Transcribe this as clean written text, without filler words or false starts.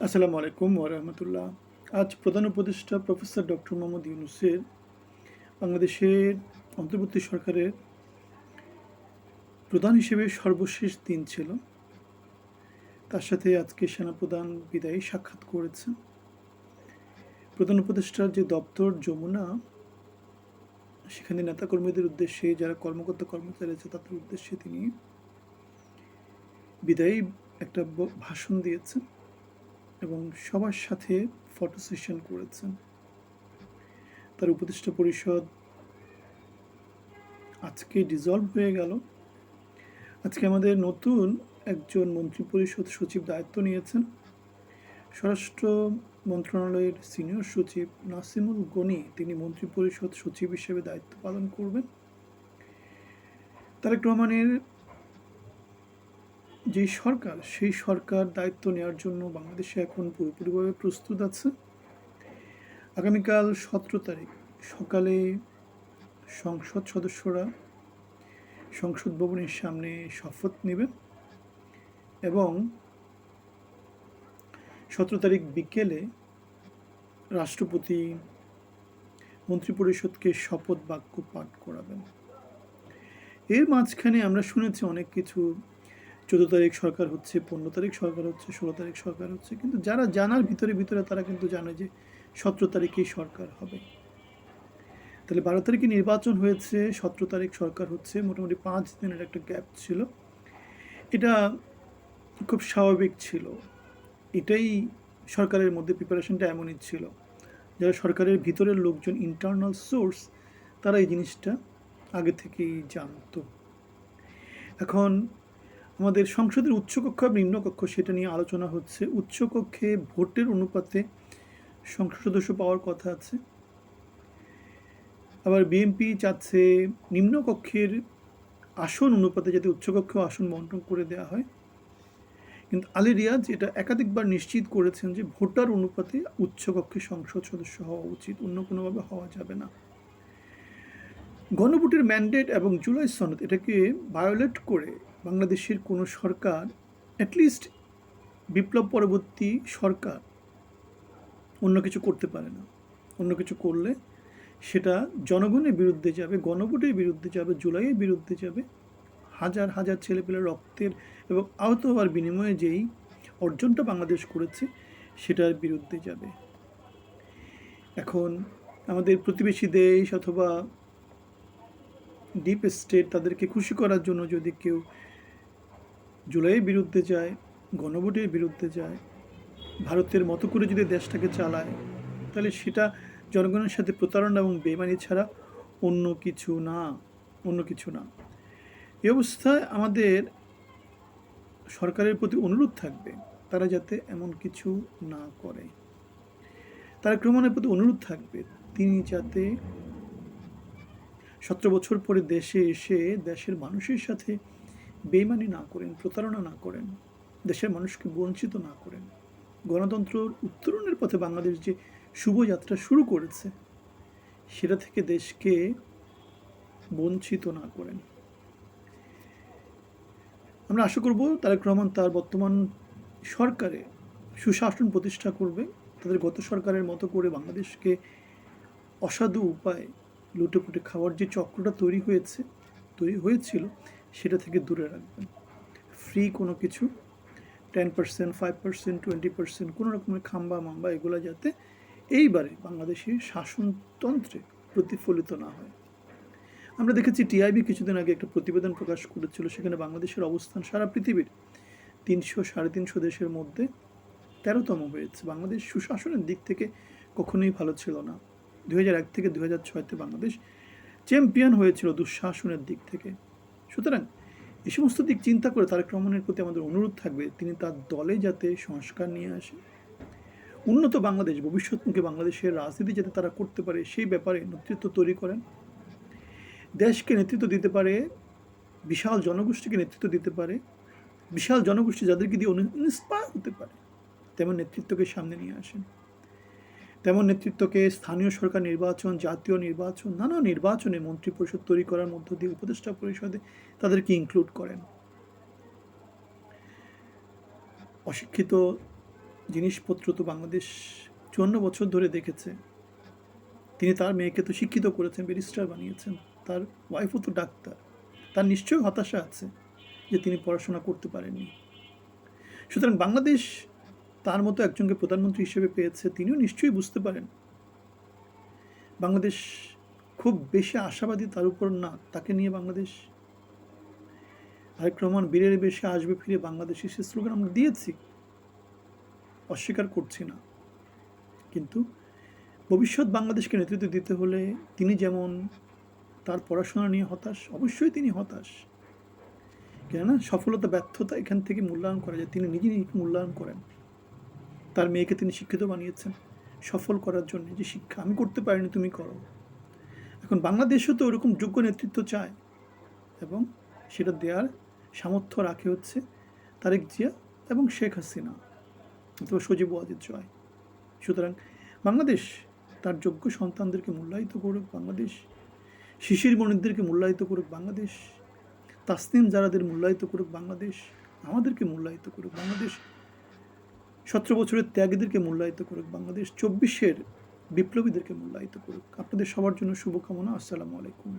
আসসালামু আলাইকুম ওরহমতুল্লাহ। আজ প্রধান উপদেষ্টা প্রফেসর ডক্টর মোহাম্মদ ইউনূসের বাংলাদেশের অন্তর্বর্তী সরকারের প্রধান হিসেবে সর্বশেষ দিন ছিল। তার সাথে আজকে সেনাপ্রধান বিদায়ী সাক্ষাৎ করেছেন। প্রধান উপদেষ্টার যে দপ্তর যমুনা, সেখানে নেতাকর্মীদের উদ্দেশ্যে, যারা কর্মকর্তা কর্মচারী আছে তাদের উদ্দেশ্যে তিনি বিদায়ী একটা ভাষণ দিয়েছেন এবং সবার সাথে ফটো সেশন করেছেন। তার উপদেষ্টা পরিষদ আজকে ডিসলভ হয়ে গেল। আজকে আমাদের নতুন একজন মন্ত্রিপরিষদ সচিব দায়িত্ব নিয়েছেন। স্বরাষ্ট্র মন্ত্রণালয়ের সিনিয়র সচিব নাসিমুল গনি তিনি মন্ত্রিপরিষদ সচিব হিসেবে দায়িত্ব পালন করবেন। তারেক রহমানের যে সরকার, সেই সরকার দায়িত্ব নেওয়ার জন্য বাংলাদেশে এখন পুরোপুরিভাবে প্রস্তুত আছে। আগামীকাল 17 তারিখ সকালে সংসদ সদস্যরা সংসদ ভবনের সামনে শপথ নেবেন এবং 17 তারিখ বিকেলে রাষ্ট্রপতি মন্ত্রিপরিষদকে শপথ বাক্য পাঠ করাবেন। এর মাঝখানে আমরা শুনেছি অনেক কিছু, 14 তারিখ সরকার হচ্ছে, 15 তারিখ সরকার হচ্ছে, 16 তারিখ সরকার হচ্ছে, কিন্তু যারা জানার ভিতরে ভিতরে তারা কিন্তু জানে যে 17 তারিখেই সরকার হবে। তাহলে 12 তারিখে নির্বাচন হয়েছে, 17 তারিখ সরকার হচ্ছে, মোটামুটি 5 দিনের একটা গ্যাপ ছিল। এটা খুব স্বাভাবিক ছিল। এটাই সরকারের মধ্যে প্রিপারেশনটা এমনই ছিল। যারা সরকারের ভিতরের লোকজন, ইন্টারনাল সোর্স, তারা এই জিনিসটা আগে থেকেই জানতো। এখন আমাদের সংসদের উচ্চকক্ষ আর নিম্নকক্ষ সেটা নিয়ে আলোচনা হচ্ছে। উচ্চকক্ষে ভোটের অনুপাতে সংসদ সদস্য পাওয়ার কথা আছে, আবার বিএনপি চাচ্ছে নিম্নকক্ষের আসন অনুপাতে যাতে উচ্চকক্ষেও আসন বন্টন করে দেওয়া হয়। কিন্তু আলী রিয়াজ এটা একাধিকবার নিশ্চিত করেছেন যে ভোটার অনুপাতে উচ্চকক্ষে সংসদ সদস্য হওয়া উচিত, অন্য কোনোভাবে হওয়া যাবে না। গণভোটের ম্যান্ডেট এবং জুলাই সনদ এটাকে ভায়োলেট করে বাংলাদেশের কোনো সরকার, অ্যাটলিস্ট বিপ্লব পরবর্তী সরকার, অন্য কিছু করতে পারে না। অন্য কিছু করলে সেটা জনগণের বিরুদ্ধে যাবে, গণভোটের বিরুদ্ধে যাবে, জুলাইয়ের বিরুদ্ধে যাবে। হাজার হাজার ছেলেপেলের রক্তের এবং আহত হওয়ার বিনিময়ে যেই অর্জনটা বাংলাদেশ করেছে সেটার বিরুদ্ধে যাবে। এখন আমাদের প্রতিবেশী দেশ অথবা ডিপ স্টেট তাদেরকে খুশি করার জন্য যদি কেউ জুলাইয়ের বিরুদ্ধে যায়, গণভোটের বিরুদ্ধে যায়, ভারতের মতো করে যদি দেশটাকে চালায়, তাহলে সেটা জনগণের সাথে প্রতারণা এবং বেইমানি ছাড়া অন্য কিছু না, অন্য কিছু না। এই অবস্থায় আমাদের সরকারের প্রতি অনুরোধ থাকবে তারা যাতে এমন কিছু না করে। তারেক রহমানের প্রতি অনুরোধ থাকবে তিনি যাতে 17 বছর পরে দেশে এসে দেশের মানুষের সাথে বেইমানি না করেন, প্রতারণা না করেন, দেশের মানুষকে বঞ্চিত না করেন। গণতন্ত্র উত্তরণের পথে বাংলাদেশ যে শুভযাত্রা শুরু করেছে সেটা থেকে দেশকে বঞ্চিত না করেন। আমরা আশা করব তারেক রহমান তার বর্তমান সরকারে সুশাসন প্রতিষ্ঠা করবে, তাদের গত সরকারের মতো করে বাংলাদেশকে অসাধু উপায়ে লুটেপুটে খাওয়ার যে চক্রটা তৈরি হয়েছিল সেটা থেকে দূরে রাখবেন। ফ্রি কোনো কিছু 10%, 5%, 20% কোনো রকমের খাম্বা মাম্বা এগুলো যাতে এইবারে বাংলাদেশের শাসনতন্ত্রে প্রতিফলিত না হয়। আমরা দেখেছি টিআইবি কিছুদিন আগে একটা প্রতিবেদন প্রকাশ করেছিল, সেখানে বাংলাদেশের অবস্থান সারা পৃথিবীর 300-350 দেশের মধ্যে 13তম হয়েছে। বাংলাদেশ সুশাসনের দিক থেকে কখনোই ভালো ছিল না। 2001 থেকে 2006-তে বাংলাদেশ চ্যাম্পিয়ন হয়েছিল দুঃশাসনের দিক থেকে। সুতরাং এই সমস্ত দিক চিন্তা করে তারেক রহমানের প্রতি আমাদের অনুরোধ থাকবে তিনি তার দলে যাতে সংস্কার নিয়ে আসেন, উন্নত বাংলাদেশ, ভবিষ্যৎমুখী বাংলাদেশের রাজনীতি যাতে তারা করতে পারে সেই ব্যাপারে নেতৃত্ব তৈরি করেন। দেশকে নেতৃত্ব দিতে পারে, বিশাল জনগোষ্ঠীকে নেতৃত্ব দিতে পারে, বিশাল জনগোষ্ঠী যাদেরকে দিয়ে ইন্সপায়ার হতে পারে, তেমন নেতৃত্বকে সামনে নিয়ে আসেন। তেমন নেতৃত্বকে স্থানীয় সরকার নির্বাচন, জাতীয় নির্বাচন, নানা নির্বাচনে মন্ত্রিপরিষদ তৈরি করার মধ্য দিয়ে উপদেষ্টা পরিষদে তাদেরকে ইনক্লুড করেন। অশিক্ষিত জিনিসপত্র তো বাংলাদেশ 54 বছর ধরে দেখেছে। তিনি তার মেয়েকে তো শিক্ষিত করেছেন, ব্যারিস্টার বানিয়েছেন, তার ওয়াইফও তো ডাক্তার। তার নিশ্চয়ই হতাশা আছে যে তিনি পড়াশোনা করতে পারেননি। সুতরাং বাংলাদেশ তার মতো একজনকে প্রধানমন্ত্রী হিসেবে পেয়েছে, তিনিও নিশ্চয়ই বুঝতে পারেন বাংলাদেশ খুব বেশি আশাবাদী তার উপর না। তাকে নিয়ে বাংলাদেশ তারেক রহমান বীরের বেশে আসবে ফিরে বাংলাদেশে, সে স্লোগান আমরা দিয়েছি, অস্বীকার করছি না। কিন্তু ভবিষ্যৎ বাংলাদেশকে নেতৃত্ব দিতে হলে তিনি যেমন তার পড়াশোনা নিয়ে হতাশ, অবশ্যই তিনি হতাশ, কেননা সফলতা ব্যর্থতা এখান থেকে মূল্যায়ন করা যায়। তিনি নিজে নিজেকে মূল্যায়ন করেন। তার মেয়েকে তিনি শিক্ষিত বানিয়েছেন সফল করার জন্য, যে শিক্ষা আমি করতে পারিনি তুমি করো। এখন বাংলাদেশও তো ওরকম যোগ্য নেতৃত্ব চায়, এবং সেটা দেওয়ার সামর্থ্য রাখে হচ্ছে তারেক জিয়া এবং শেখ হাসিনা অথবা সজীব ওয়াজেদ জয়। সুতরাং বাংলাদেশ তার যোগ্য সন্তানদেরকে মূল্যায়িত করুক, বাংলাদেশ শিশির মনিরদেরকে মূল্যায়িত করুক, বাংলাদেশ তাসনিম জারাদের মূল্যায়িত করুক, বাংলাদেশ আমাদেরকে মূল্যায়িত করুক, বাংলাদেশ 17 বছরের ত্যাগীদেরকে মূল্যায়িত করুক, বাংলাদেশ 24-এর বিপ্লবীদেরকে মূল্যায়িত করুক। আপনাদের সবার জন্য শুভকামনা। আসসালামু আলাইকুম।